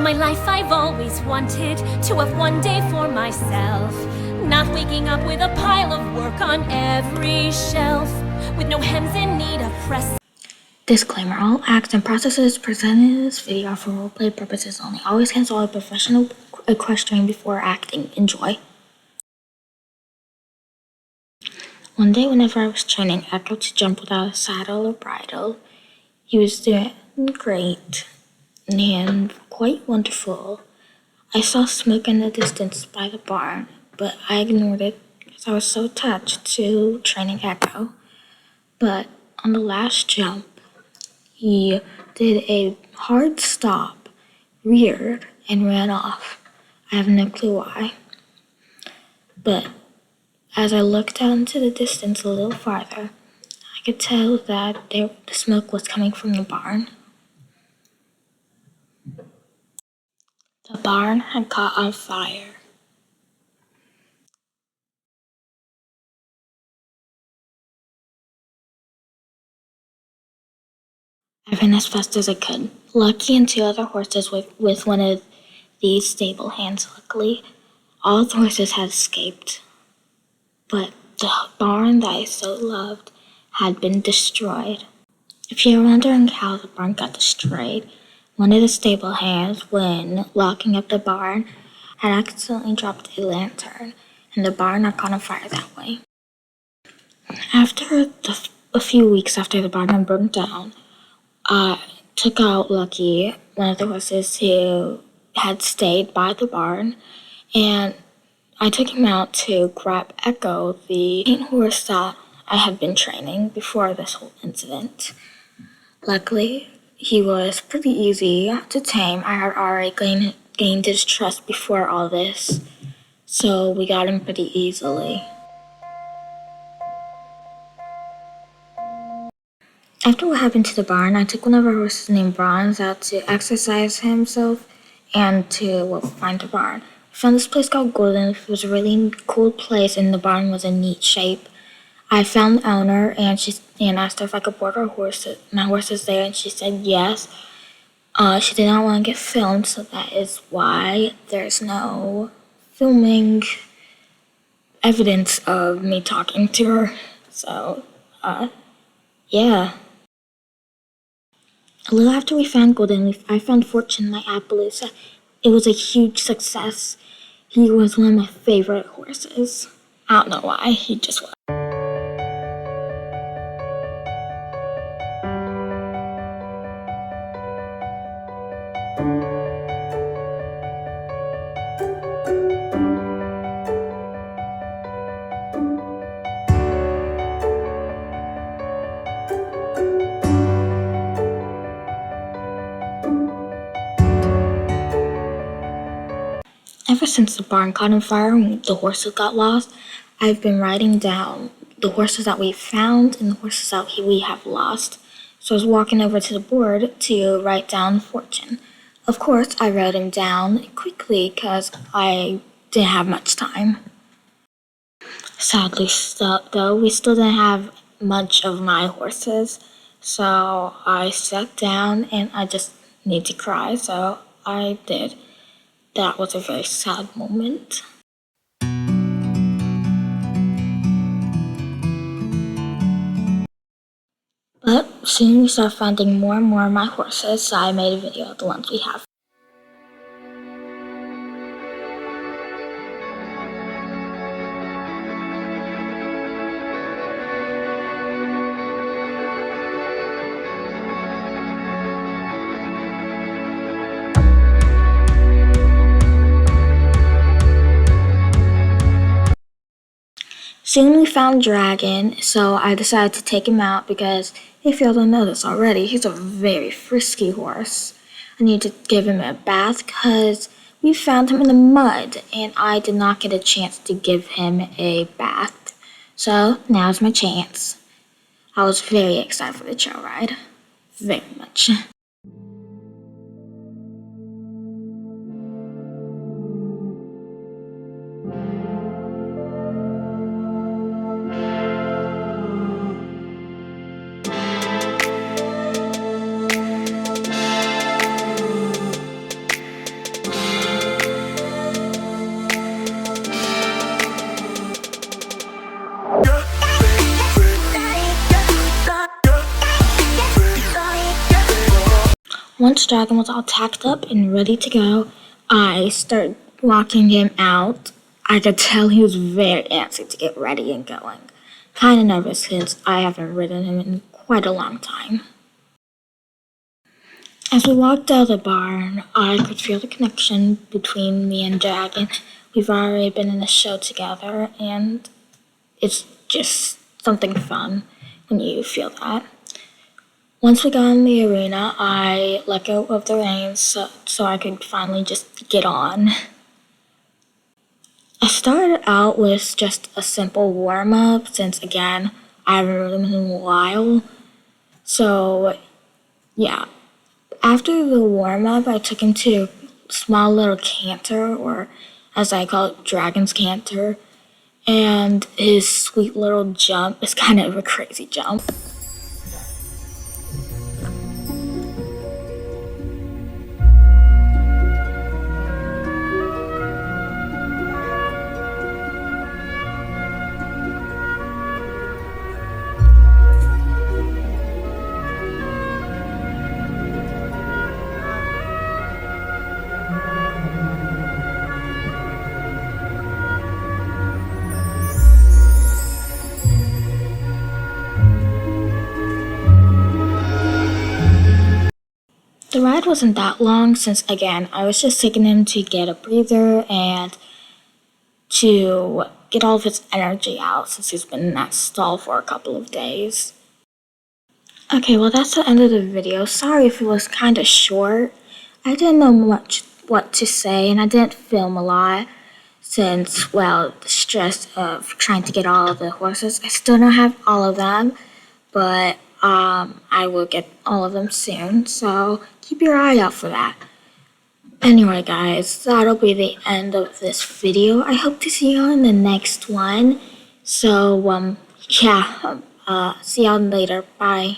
my life I've always wanted to have one day for myself. Not waking up with a pile of work on every shelf, with no hems in need of press. Disclaimer, all acts and processes presented in this video are for roleplay purposes only. Always consult a professional equestrian before acting. Enjoy. One day whenever I was training Echo to jump without a saddle or bridle, he was doing great and quite wonderful. I saw smoke in the distance by the barn, but I ignored it because I was so attached to training Echo. But on the last jump, he did a hard stop, reared, and ran off. I have no clue why. But as I looked out into the distance a little farther, I could tell that the smoke was coming from the barn. The barn had caught on fire. I ran as fast as I could. Lucky and two other horses with one of these stable hands, luckily. All the horses had escaped. But the barn that I so loved had been destroyed. If you're wondering how the barn got destroyed, one of the stable hands, when locking up the barn, had accidentally dropped a lantern, and the barn had caught on fire that way. A few weeks after the barn had burned down, I took out Lucky, one of the horses who had stayed by the barn, and I took him out to grab Echo, the paint horse that I had been training before this whole incident. Luckily, he was pretty easy to tame. I had already gained his trust before all this, so we got him pretty easily. After what happened to the barn, I took one of our horses named Bronze out to exercise himself and to find the barn. We found this place called Golden. It was a really cool place, and the barn was in neat shape. I found the owner, and asked her if I could board my horses there, and she said yes. She did not want to get filmed, so that is why there's no filming evidence of me talking to her. So, yeah. A little after we found Golden, I found Fortune, my Appaloosa. It was a huge success. He was one of my favorite horses. I don't know why, he just was. Ever since the barn caught on fire and the horses got lost, I've been writing down the horses that we found and the horses that we have lost. So I was walking over to the board to write down Fortune. Of course, I wrote him down quickly because I didn't have much time. Sadly, though, we still didn't have much of my horses. So I sat down and I just need to cry, so I did. That was a very sad moment. But soon we started finding more and more of my horses, so I made a video of the ones we have. Soon we found Dragon, so I decided to take him out because, if y'all don't know this already, he's a very frisky horse. I need to give him a bath because we found him in the mud and I did not get a chance to give him a bath. So now's my chance. I was very excited for the trail ride. Very much. Once Dragon was all tacked up and ready to go, I started walking him out. I could tell he was very antsy to get ready and going. Kinda nervous since I haven't ridden him in quite a long time. As we walked out of the barn, I could feel the connection between me and Dragon. We've already been in a show together, and it's just something fun when you feel that. Once we got in the arena, I let go of the reins so I could finally just get on. I started out with just a simple warm-up since, again, I haven't ridden in a while. So, yeah. After the warm-up, I took him to a small little canter, or as I call it, Dragon's Canter. And his sweet little jump is kind of a crazy jump. The ride wasn't that long since, again, I was just taking him to get a breather and to get all of his energy out since he's been in that stall for a couple of days. Okay, well that's the end of the video. Sorry if it was kind of short. I didn't know much what to say and I didn't film a lot since, well, the stress of trying to get all of the horses. I still don't have all of them, but I will get all of them soon, so keep your eye out for that. Anyway, guys, that'll be the end of this video. I hope to see y'all in the next one. So, yeah, see y'all later. Bye.